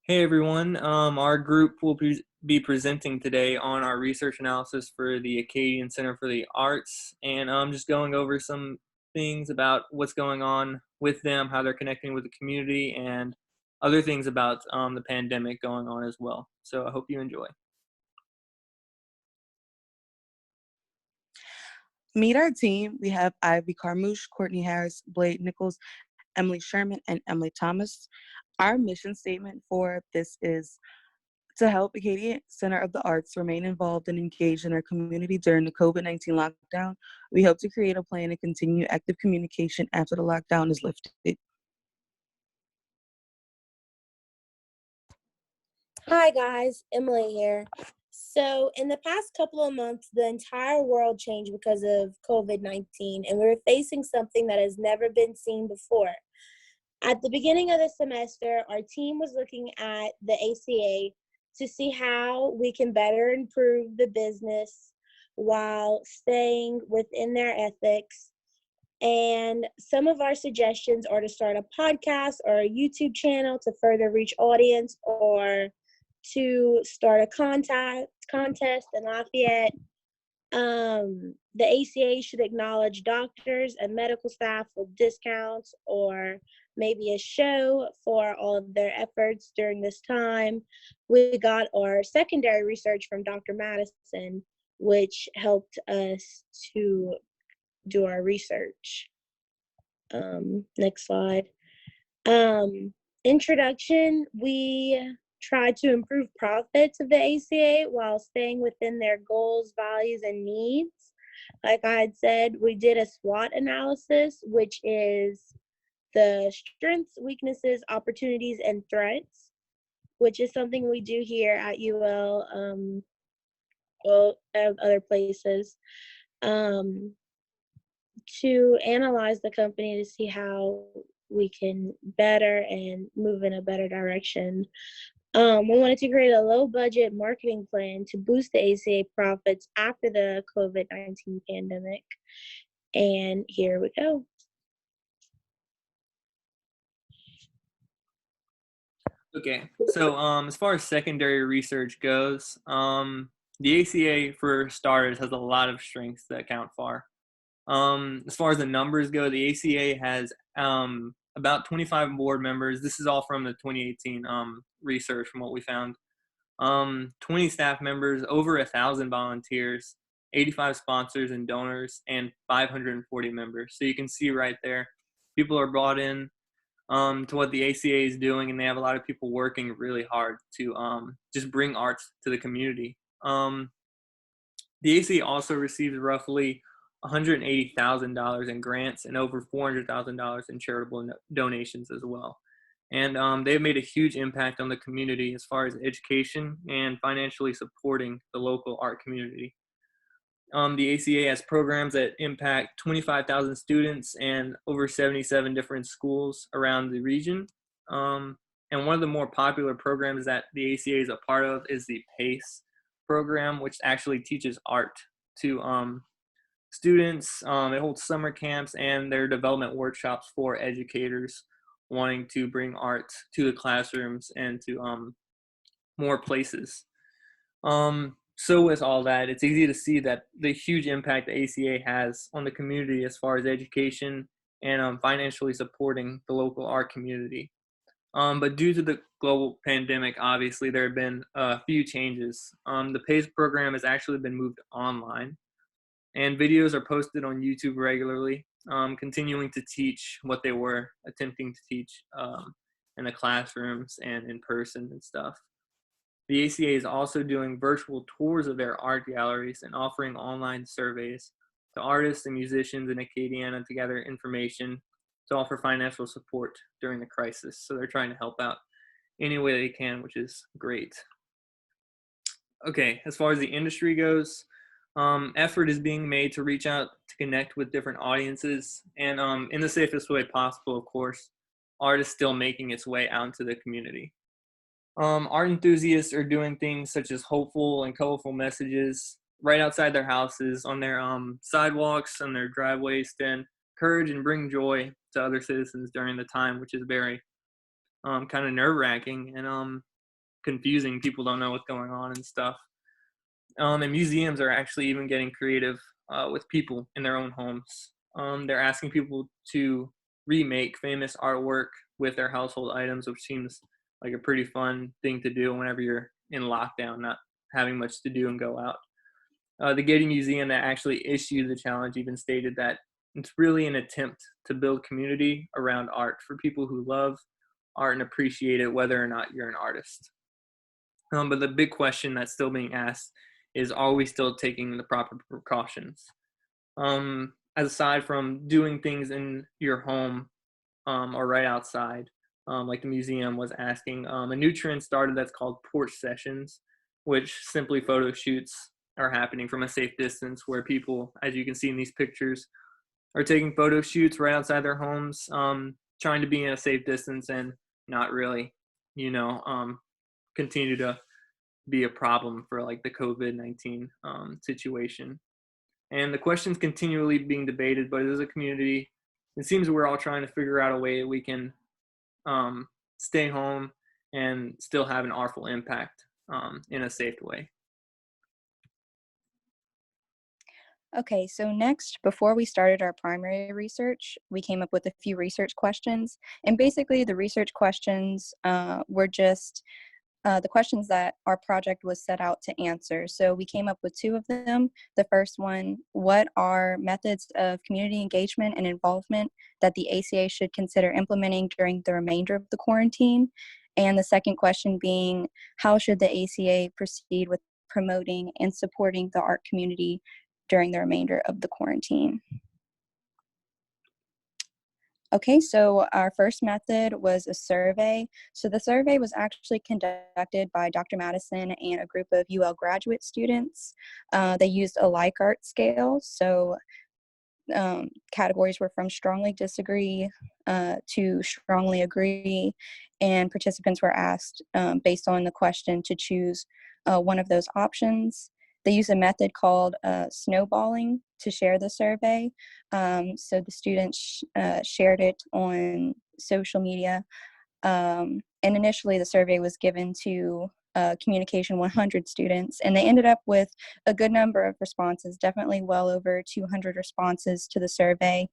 Hey everyone, our group will be presenting today on our research analysis for the Acadian Center for the Arts, and I'm just going over some things about what's going on with them, how they're connecting with the community, and other things about the pandemic going on as well. So I hope you enjoy. Meet our team. We have Ivie Carmouche, Courtney Harris, Blade Nichols, Emily Sherman, and Emily Thomas. Our mission statement for this is to help Acadiana Center of the Arts remain involved and engaged in our community during the COVID-19 lockdown. We hope to create a plan and continue active communication after the lockdown is lifted. Hi guys, Emily here. So in the past couple of months, the entire world changed because of COVID-19, and we were facing something that has never been seen before. At the beginning of the semester, our team was looking at the ACA to see how we can better improve the business while staying within their ethics. And some of our suggestions are to start a podcast or a YouTube channel to further reach audience, or to start a contest in Lafayette. The ACA should acknowledge doctors and medical staff with discounts, or maybe a show for all of their efforts during this time. We got our secondary research from Dr. Madison, which helped us to do our research. Next slide. Introduction, we tried to improve profits of the ACA while staying within their goals, values, and needs. Like I had said, we did a SWOT analysis, which is the strengths, weaknesses, opportunities, and threats, which is something we do here at UL, at other places, to analyze the company to see how we can better and move in a better direction. We wanted to create a low budget marketing plan to boost the ACA profits after the COVID-19 pandemic. And here we go. Okay, so as far as secondary research goes, the ACA, for starters, has a lot of strengths that count for. As far as the numbers go, the ACA has about 25 board members. This is all from the 2018 research from what we found. 20 staff members, over 1,000 volunteers, 85 sponsors and donors, and 540 members. So you can see right there, people are brought in to what the ACA is doing, and they have a lot of people working really hard to just bring arts to the community. The ACA also receives roughly $180,000 in grants and over $400,000 in charitable donations as well. And they've made a huge impact on the community as far as education and financially supporting the local art community. The ACA has programs that impact 25,000 students and over 77 different schools around the region. And one of the more popular programs that the ACA is a part of is the PACE program, which actually teaches art to students. It holds summer camps and their development workshops for educators wanting to bring art to the classrooms and to more places. So with all that, it's easy to see that the huge impact the ACA has on the community as far as education and financially supporting the local art community. But due to the global pandemic, obviously, there have been a few changes. The PACE program has actually been moved online, and videos are posted on YouTube regularly, continuing to teach what they were attempting to teach in the classrooms and in person and stuff. The ACA is also doing virtual tours of their art galleries and offering online surveys to artists and musicians in Acadiana to gather information to offer financial support during the crisis. So they're trying to help out any way they can, which is great. Okay, as far as the industry goes, effort is being made to reach out to connect with different audiences, and in the safest way possible, of course. Art is still making its way out into the community. Art enthusiasts are doing things such as hopeful and colorful messages right outside their houses, on their sidewalks, on their driveways, to encourage and bring joy to other citizens during the time, which is very kind of nerve-wracking. And confusing. People don't know what's going on and stuff. And museums are actually even getting creative with people in their own homes. They're asking people to remake famous artwork with their household items, which seems like a pretty fun thing to do whenever you're in lockdown, not having much to do and go out. The Getty Museum that actually issued the challenge even stated that it's really an attempt to build community around art for people who love art and appreciate it, whether or not you're an artist. But the big question that's still being asked is, are we still taking the proper precautions? Aside from doing things in your home or right outside, like the museum was asking, a new trend started that's called porch sessions, which simply photo shoots are happening from a safe distance where people, as you can see in these pictures, are taking photo shoots right outside their homes, trying to be in a safe distance and not really, you know, continue to be a problem for like the COVID-19 situation. And the question's continually being debated, but as a community, it seems we're all trying to figure out a way we can stay home and still have an artful impact in a safe way. Okay, so next, before we started our primary research, we came up with a few research questions. And basically, the research questions were just the questions that our project was set out to answer. So we came up with two of them. The first one, what are methods of community engagement and involvement that the ACA should consider implementing during the remainder of the quarantine? And the second question being, how should the ACA proceed with promoting and supporting the art community during the remainder of the quarantine? Okay, so our first method was a survey. So the survey was actually conducted by Dr. Madison and a group of UL graduate students. They used a Likert scale. So categories were from strongly disagree to strongly agree, and participants were asked based on the question to choose one of those options. They use a method called snowballing to share the survey. So the students shared it on social media. And initially the survey was given to Communication 100 students, and they ended up with a good number of responses, definitely well over 200 responses to the survey.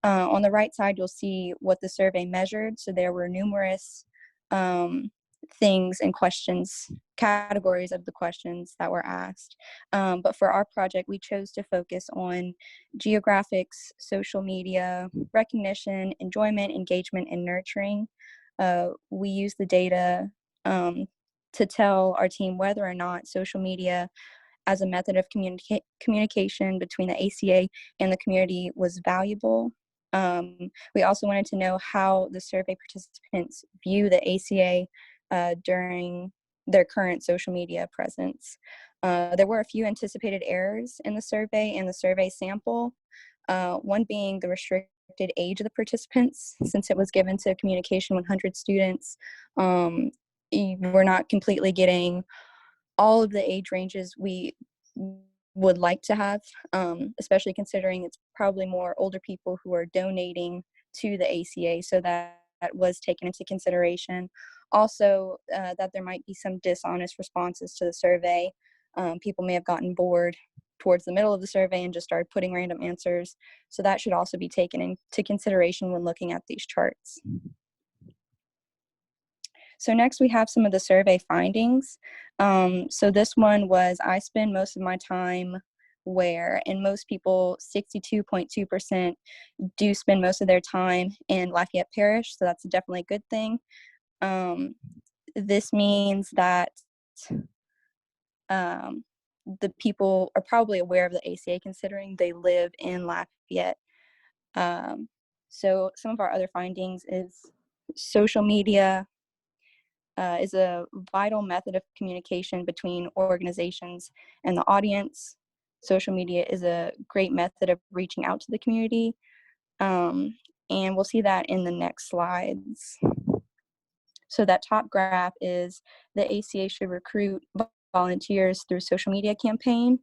On the right side, you'll see what the survey measured. So there were numerous things and questions, categories of the questions that were asked. But for our project, we chose to focus on geographics, social media, recognition, enjoyment, engagement, and nurturing. We use the data to tell our team whether or not social media as a method of communication between the ACA and the community was valuable. We also wanted to know how the survey participants view the ACA during their current social media presence. There were a few anticipated errors in the survey and the survey sample, one being the restricted age of the participants. Since it was given to Communication 100 students, we're not completely getting all of the age ranges we would like to have, especially considering it's probably more older people who are donating to the ACA, so that was taken into consideration. Also, that there might be some dishonest responses to the survey. People may have gotten bored towards the middle of the survey and just started putting random answers. So that should also be taken into consideration when looking at these charts. So next we have some of the survey findings. So this one was, I spend most of my time where, and most people, 62.2%, do spend most of their time in Lafayette Parish, so that's definitely a good thing. This means that the people are probably aware of the ACA considering they live in Lafayette. So some of our other findings is social media is a vital method of communication between organizations and the audience. Social media is a great method of reaching out to the community. And we'll see that in the next slides. So that top graph is the ACA should recruit volunteers through social media campaign.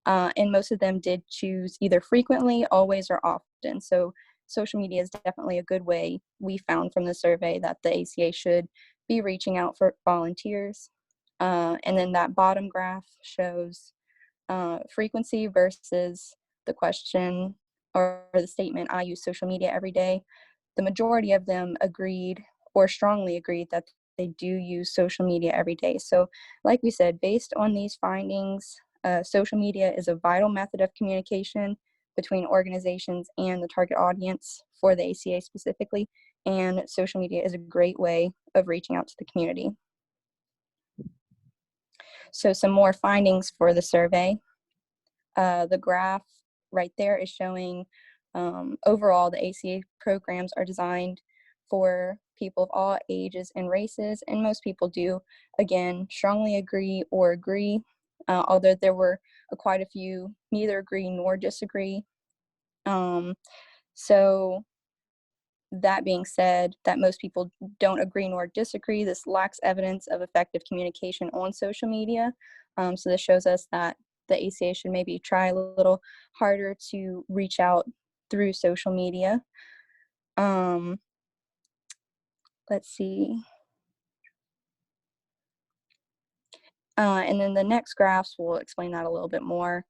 And most of them did choose either frequently, always, or often. So social media is definitely a good way, we found from the survey, that the ACA should be reaching out for volunteers. And then that bottom graph shows frequency versus the question or the statement, I use social media every day. The majority of them agreed or strongly agreed that they do use social media every day. So like we said, based on these findings, social media is a vital method of communication between organizations and the target audience for the ACA specifically. And social media is a great way of reaching out to the community. So some more findings for the survey. The graph right there is showing overall the ACA programs are designed for people of all ages and races, and most people do, again, strongly agree or agree, although there were quite a few neither agree nor disagree. So that being said, that most people don't agree nor disagree, this lacks evidence of effective communication on social media. So this shows us that the ACA should maybe try a little harder to reach out through social media. Let's see. And then the next graphs will explain that a little bit more.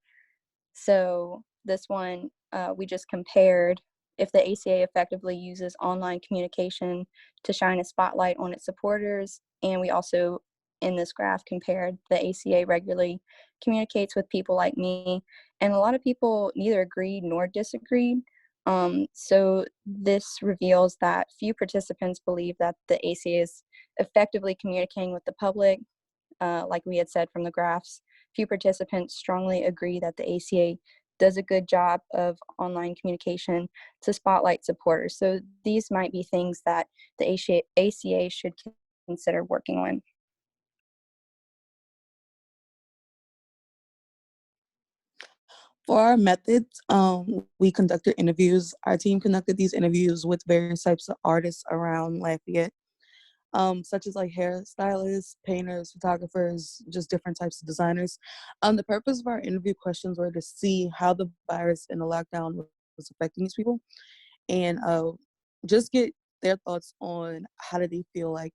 So this one, we just compared if the ACA effectively uses online communication to shine a spotlight on its supporters. And we also, in this graph, compared the ACA regularly communicates with people like me. And a lot of people neither agreed nor disagreed. So this reveals that few participants believe that the ACA is effectively communicating with the public. Like we had said from the graphs, few participants strongly agree that the ACA does a good job of online communication to spotlight supporters. So these might be things that the ACA should consider working on. For our methods, we conducted interviews. Our team conducted these interviews with various types of artists around Lafayette, such as like hairstylists, painters, photographers, just different types of designers. The purpose of our interview questions were to see how the virus and the lockdown was affecting these people, and just get their thoughts on how did they feel like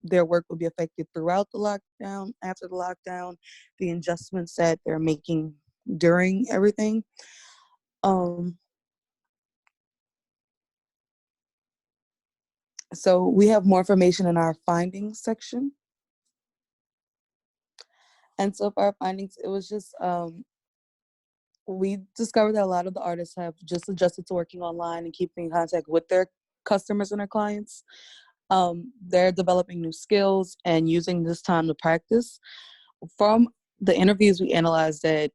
their work would be affected throughout the lockdown, after the lockdown, the adjustments that they're making during everything. So we have more information in our findings section. And so for our findings, it was just, we discovered that a lot of the artists have just adjusted to working online and keeping in contact with their customers and their clients. They're developing new skills and using this time to practice. From the interviews, we analyzed that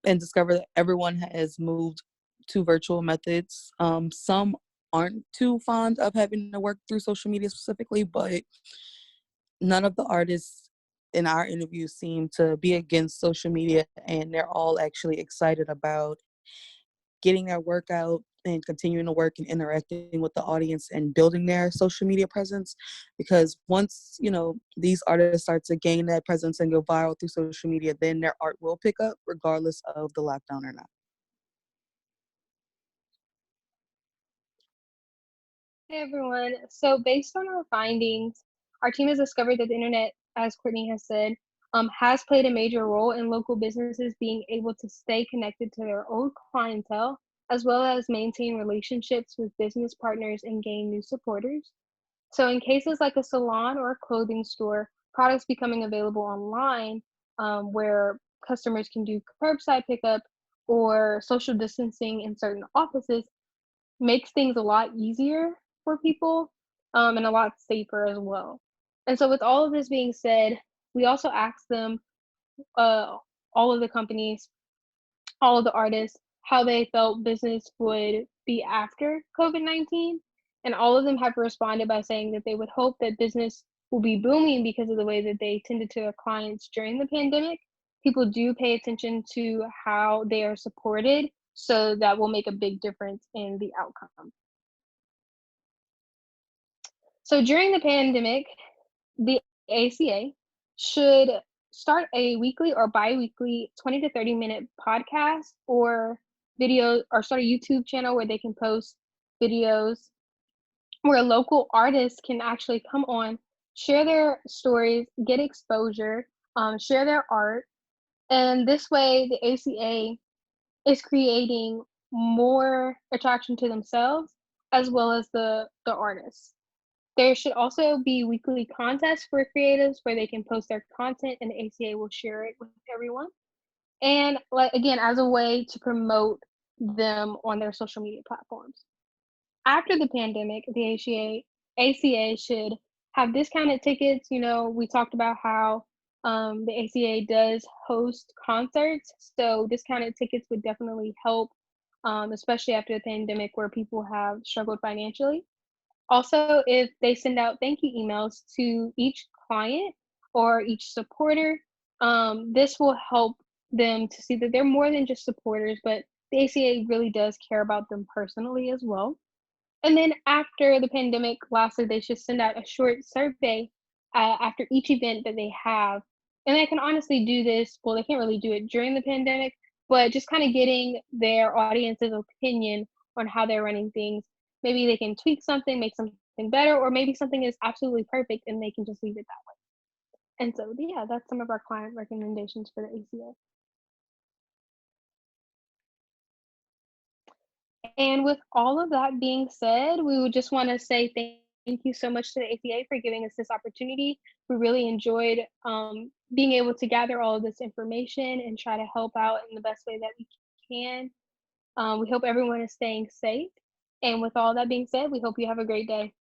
and discovered that everyone has moved to virtual methods. Some aren't too fond of having to work through social media specifically, but none of the artists in our interview seem to be against social media, and they're all actually excited about getting their work out and continuing to work and interacting with the audience and building their social media presence. Because once, these artists start to gain that presence and go viral through social media, then their art will pick up regardless of the lockdown or not. Hey everyone. So based on our findings, our team has discovered that the internet, as Courtney has said, has played a major role in local businesses being able to stay connected to their old clientele, as well as maintain relationships with business partners and gain new supporters. So in cases like a salon or a clothing store, products becoming available online, where customers can do curbside pickup or social distancing in certain offices, makes things a lot easier for people, and a lot safer as well. And so with all of this being said, we also asked them, uh, all of the companies, all of the artists, how they felt business would be after COVID-19. And all of them have responded by saying that they would hope that business will be booming because of the way that they tended to their clients during the pandemic. People do pay attention to how they are supported, so that will make a big difference in the outcome. So during the pandemic, the ACA should start a weekly or bi-weekly 20 to 30-minute podcast or video, or start a YouTube channel where they can post videos where local artists can actually come on share their stories, get exposure, share their art, and this way the ACA is creating more attraction to themselves as well as the artists. There should also be weekly contests for creatives where they can post their content and the ACA will share it with everyone. And like again, as a way to promote them on their social media platforms. After the pandemic, the ACA should have discounted tickets. You know, we talked about how the ACA does host concerts, so discounted tickets would definitely help, especially after the pandemic where people have struggled financially. Also, if they send out thank you emails to each client or each supporter, this will help them to see that they're more than just supporters, but the ACA really does care about them personally as well. And then after the pandemic, lastly, they should send out a short survey after each event that they have. And they can honestly do this, well, they can't really do it during the pandemic, but just kind of getting their audience's opinion on how they're running things. Maybe they can tweak something, make something better, or maybe something is absolutely perfect and they can just leave it that way. And so, yeah, that's some of our client recommendations for the ACA. And with all of that being said, we would just want to say thank you so much to the ACA for giving us this opportunity. We really enjoyed being able to gather all of this information and try to help out in the best way that we can. We hope everyone is staying safe. And with all that being said, we hope you have a great day.